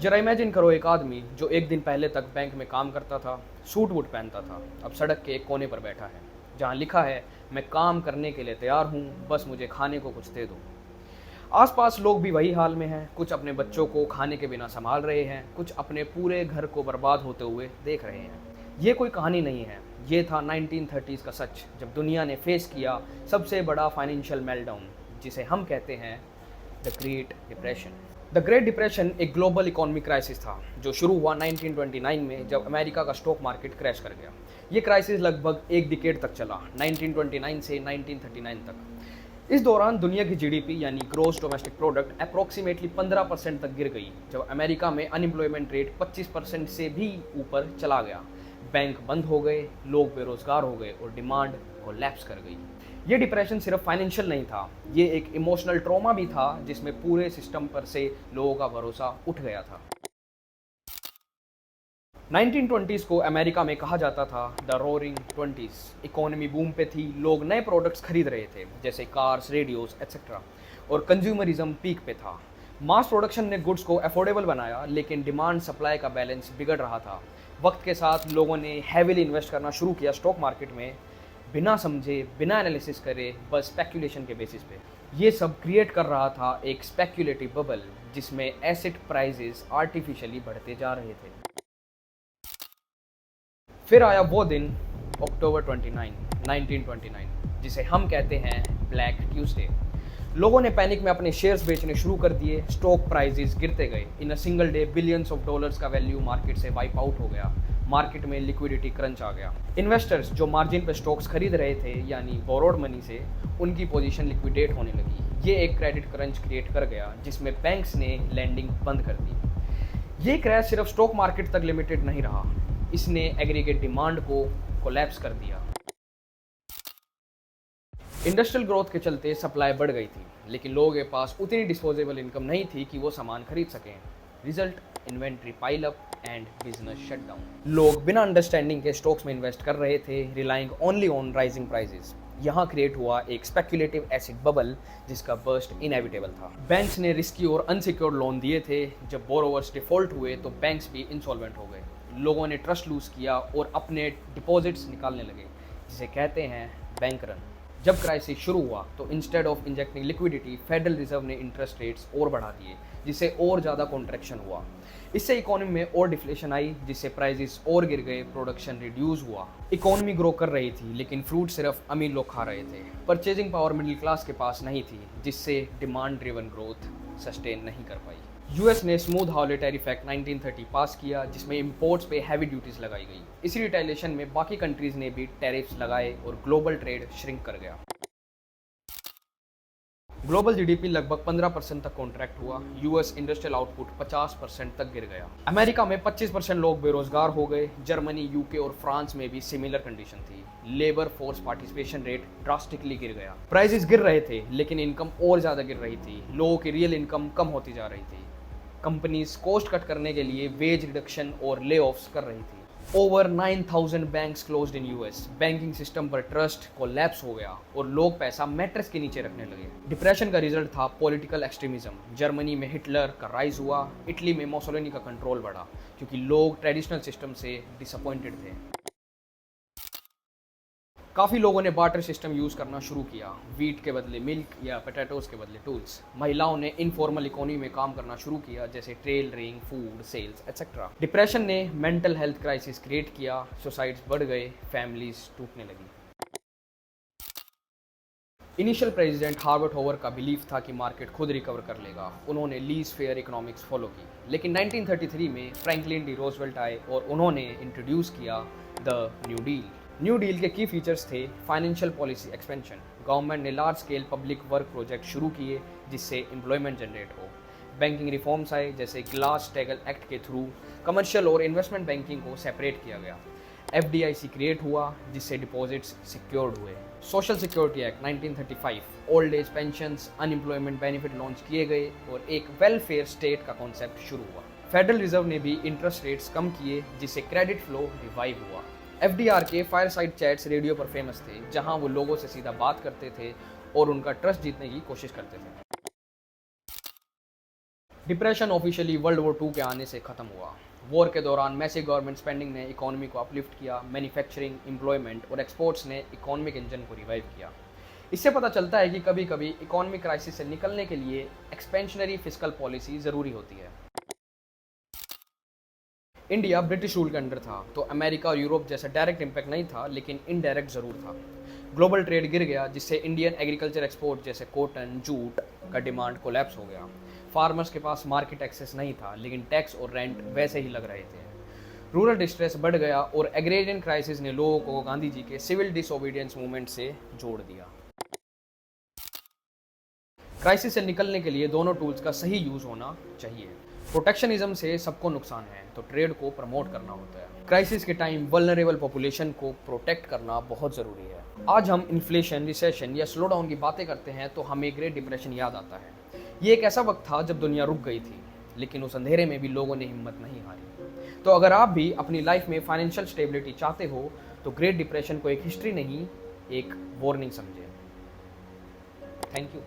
जरा इमेजिन करो एक आदमी जो एक दिन पहले तक बैंक में काम करता था, सूट वूट पहनता था, अब सड़क के एक कोने पर बैठा है जहाँ लिखा है मैं काम करने के लिए तैयार हूँ, बस मुझे खाने को कुछ दे दो। आसपास लोग भी वही हाल में हैं, कुछ अपने बच्चों को खाने के बिना संभाल रहे हैं, कुछ अपने पूरे घर को बर्बाद होते हुए देख रहे हैं। ये कोई कहानी नहीं है, ये था 1930s का सच, जब दुनिया ने फेस किया सबसे बड़ा फाइनेंशियल मेल्टडाउन, जिसे हम कहते हैं the great depression. The great depression एक ग्लोबल इकोनॉमिक क्राइसिस था जो शुरू हुआ 1929 में, जब अमेरिका का स्टॉक मार्केट क्रैश कर गया। ये क्राइसिस लगभग एक डिकेड तक चला, 1929 से 1939 तक। इस दौरान दुनिया की जीडीपी यानी ग्रोस डोमेस्टिक प्रोडक्ट अप्रोक्सीमेटली 15% तक गिर गई, जब अमेरिका में अनएम्प्लॉयमेंट रेट 25% से भी ऊपर चला गया। बैंक बंद हो गए, लोग बेरोजगार हो गए और डिमांड कोलैप्स कर गई। ये डिप्रेशन सिर्फ फाइनेंशियल नहीं था, ये एक इमोशनल ट्रॉमा भी था जिसमें पूरे सिस्टम पर से लोगों का भरोसा उठ गया था। 1920s को अमेरिका में कहा जाता था the roaring 20s। Economy boom पे थी, लोग नए प्रोडक्ट्स खरीद रहे थे जैसे कार्स, रेडियोस एक्सेट्रा, और कंज्यूमरिज्म पीक पे था। मास प्रोडक्शन ने गुड्स को अफोर्डेबल बनाया, लेकिन डिमांड सप्लाई का बैलेंस बिगड़ रहा था। वक्त के साथ लोगों ने हैवीली इन्वेस्ट करना शुरू किया स्टॉक मार्केट में, बिना समझे, बिना एनालिसिस करे, बस स्पेक्यूलेशन के बेसिस पे। ये सब क्रिएट कर रहा था एक स्पेक्यूलेटिव बबल जिसमें एसेट प्राइसेस आर्टिफिशियली बढ़ते जा रहे थे। फिर आया वो दिन अक्टूबर 29, 1929, जिसे हम कहते हैं ब्लैक ट्यूसडे। लोगों ने पैनिक में अपने शेयर्स बेचने शुरू कर दिए, स्टॉक प्राइसेस गिरते गए। In a single day billions of dollars का वैल्यू मार्केट से वाइप आउट हो गया। मार्केट में लिक्विडिटी क्रंच आ गया। इन्वेस्टर्स जो मार्जिन पे स्टॉक्स खरीद रहे थे यानी बोरोड मनी से, उनकी पोजीशन लिक्विडेट होने लगी। ये एक क्रेडिट क्रंच क्रिएट कर गया जिसमें बैंक्स ने लैंडिंग बंद कर दी। ये क्रैश सिर्फ स्टॉक मार्केट तक लिमिटेड नहीं रहा, इसने एग्रीगेट डिमांड को कोलैप्स कर दिया। इंडस्ट्रियल ग्रोथ के चलते सप्लाई बढ़ गई थी, लेकिन लोगों के पास उतनी डिस्पोजेबल इनकम नहीं थी कि वो सामान खरीद सकें। Result, inventory pile up and business shutdown. लोग बिना अंडरस्टैंडिंग के स्टॉक्स में इन्वेस्ट कर रहे थे, relying only on rising prices. यहाँ क्रिएट हुआ एक स्पेक्यूलेटिव एसिड बबल जिसका बर्स्ट इनएविटेबल था। बैंक्स ने रिस्की और अनसिक्योर्ड लोन दिए थे। जब बोरोवर्स डिफॉल्ट हुए तो बैंक्स भी इंसॉल्वेंट हो गए। लोगों ने ट्रस्ट लूज किया और अपने डिपॉजिट्स निकालने लगे, जिसे कहते हैं बैंक रन। जब क्राइसिस शुरू हुआ तो instead of injecting liquidity, federal reserve ने इंटरेस्ट रेट्स और बढ़ा दिए, जिससे और ज़्यादा कॉन्ट्रैक्शन हुआ। इससे इकोनॉमी में और डिफ्लेशन आई, जिससे प्राइसेस और गिर गए, प्रोडक्शन रिड्यूस हुआ। इकोनॉमी ग्रो कर रही थी, लेकिन फ्रूट सिर्फ अमीर लोग खा रहे थे। परचेजिंग पावर मिडिल क्लास के पास नहीं थी, जिससे डिमांड ड्रिवन ग्रोथ सस्टेन नहीं कर पाई। यूएस ने स्मूथ हाउले टैरिफ एक्ट 1930 पास किया, जिसमें इंपोर्ट्स पे हैवी ड्यूटीज लगाई गई। इसी रिटेलिएशन में बाकी कंट्रीज ने भी टैरिफ्स लगाए और ग्लोबल ट्रेड श्रिंक कर गया। ग्लोबल जीडीपी लगभग 15% तक कॉन्ट्रैक्ट हुआ। यूएस इंडस्ट्रियल आउटपुट 50% तक गिर गया। अमेरिका में 25% लोग बेरोजगार हो गए। जर्मनी, यूके और फ्रांस में भी सिमिलर कंडीशन थी। Labour force participation rate drastically गिर गया। प्राइसेस गिर रहे थे, लेकिन इनकम और ज़्यादा गिर रही थी। लोगों की रियल इनकम कम होती जा रही थी। कंपनीज कॉस्ट कट करने के लिए वेज रिडक्शन और ले ऑफ्स कर रही थी। Over 9000 banks closed in US. Banking system पर ट्रस्ट कोलैप्स हो गया और लोग पैसा मैट्रेस के नीचे रखने लगे। डिप्रेशन का रिजल्ट था पॉलिटिकल एक्सट्रीमिज्म। जर्मनी में हिटलर का राइज हुआ। इटली में मोसोलिनी का कंट्रोल बढ़ा, क्योंकि लोग ट्रेडिशनल सिस्टम से डिसअपॉइंटेड थे। काफ़ी लोगों ने बार्टर सिस्टम यूज़ करना शुरू किया, वीट के बदले मिल्क या पोटैटोज़ के बदले टूल्स। महिलाओं ने इनफॉर्मल इकोनॉमी में काम करना शुरू किया, जैसे tailoring, food sales etcetera. Depression ने मेंटल हेल्थ क्राइसिस क्रिएट किया, सुसाइड्स बढ़ गए, फैमिलीज टूटने लगी। इनिशियल प्रेसिडेंट हार्बर्ट होवर का बिलीफ था कि मार्केट खुद रिकवर कर लेगा। उन्होंने लीज फेयर इकोनॉमिक्स फॉलो की, लेकिन 1933 में फ्रैंकलिन डी रोजवेल्ट आए और उन्होंने इंट्रोड्यूस किया the new deal. New deal के की फीचर्स थे फाइनेंशियल पॉलिसी एक्सपेंशन। गवर्नमेंट ने large scale public work project शुरू किए जिससे एम्प्लॉयमेंट जनरेट हो। बैंकिंग रिफॉर्म्स आए, जैसे ग्लास-स्टेगल एक्ट के थ्रू कमर्शियल और इन्वेस्टमेंट बैंकिंग को सेपरेट किया गया। FDIC क्रिएट हुआ, जिससे डिपॉजिट्स सिक्योर्ड हुए। Social security act 1935, old age pensions, unemployment benefit launch किए गए और एक वेलफेयर स्टेट का कॉन्सेप्ट शुरू हुआ। फेडरल रिजर्व ने भी इंटरेस्ट रेट्स कम किए, जिससे क्रेडिट फ्लो रिवाइव हुआ। FDR के फायरसाइड चैट्स रेडियो पर फेमस थे, जहां वो लोगों से सीधा बात करते थे और उनका ट्रस्ट जीतने की कोशिश करते थे। डिप्रेशन ऑफिशियली वर्ल्ड वॉर 2 के आने से ख़त्म हुआ। वॉर के दौरान मैसिव गवर्नमेंट स्पेंडिंग ने इकोनॉमी को अपलिफ्ट किया। मैन्युफैक्चरिंग, एम्प्लॉयमेंट और एक्सपोर्ट्स ने इकोनॉमिक इंजन को रिवाइव किया। इससे पता चलता है कि कभी कभी इकोनॉमिक क्राइसिस से निकलने के लिए एक्सपेंशनरी फिस्कल पॉलिसी ज़रूरी होती है। इंडिया ब्रिटिश रूल के अंडर था, तो अमेरिका और यूरोप जैसा डायरेक्ट इम्पैक्ट नहीं था, लेकिन इनडायरेक्ट ज़रूर था। ग्लोबल ट्रेड गिर गया, जिससे इंडियन एग्रीकल्चर एक्सपोर्ट जैसे कॉटन, जूट का डिमांड कोलैप्स हो गया। फार्मर्स के पास मार्केट एक्सेस नहीं था, लेकिन टैक्स और रेंट वैसे ही लग रहे थे। रूरल डिस्ट्रेस बढ़ गया और एग्रेरियन क्राइसिस ने लोगों को गांधी जी के सिविल डिसोबीडियंस मूवमेंट से जोड़ दिया। क्राइसिस से निकलने के लिए दोनों टूल्स का सही यूज होना चाहिए। प्रोटेक्शनिज्म से सबको नुकसान है, तो ट्रेड को प्रमोट करना होता है। क्राइसिस के टाइम वल्नरेबल पॉपुलेशन को प्रोटेक्ट करना बहुत ज़रूरी है। आज हम इन्फ्लेशन, रिसेशन या स्लो डाउन की बातें करते हैं तो हमें ग्रेट डिप्रेशन याद आता है। ये एक ऐसा वक्त था जब दुनिया रुक गई थी, लेकिन उस अंधेरे में भी लोगों ने हिम्मत नहीं हारी। तो अगर आप भी अपनी लाइफ में फाइनेंशियल स्टेबिलिटी चाहते हो, तो ग्रेट डिप्रेशन को एक हिस्ट्री नहीं, एक वार्निंग समझें। Thank you.